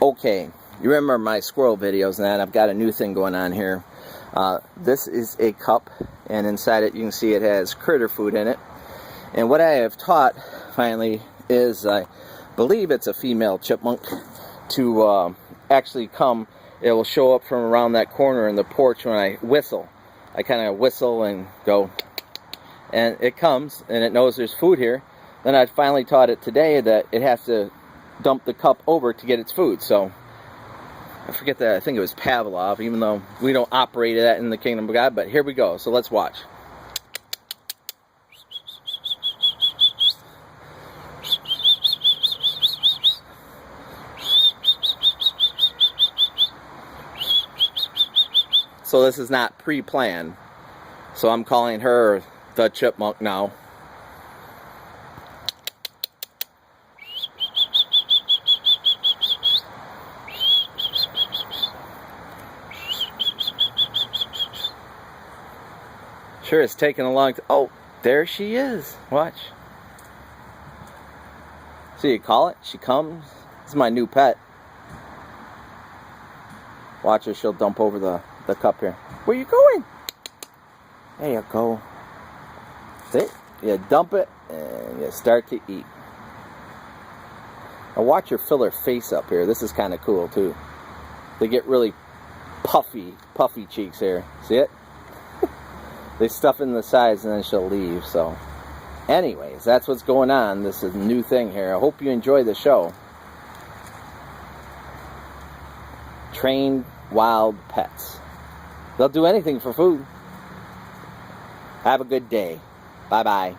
Okay, you remember my squirrel videos and that. I've got a new thing going on here. This is a cup, and inside it you can see it has critter food in it. And what I have taught finally is, I believe it's a female chipmunk, to actually come. It will show up from around that corner in the porch when I whistle. I kind of whistle and go, and it comes and it knows there's food here. Then I finally taught it today that it has to dump the cup over to get its food. So I forget that. I think it was Pavlov, even though we don't operate that in the kingdom of God. But here we go. So let's watch. So this is not pre-planned. So I'm calling her the chipmunk now. Sure, it's taking a long time. Oh, there she is. Watch. So you call it, she comes. This is my new pet. Watch her, she'll dump over the cup here. Where you going? There you go. See? You dump it and you start to eat. Now watch her fill her face up here. This is kind of cool too. They get really puffy cheeks here. See it? They stuff in the sides and then she'll leave. So anyways, that's what's going on. This is a new thing here. I hope you enjoy the show. Trained wild pets. They'll do anything for food. Have a good day. Bye-bye.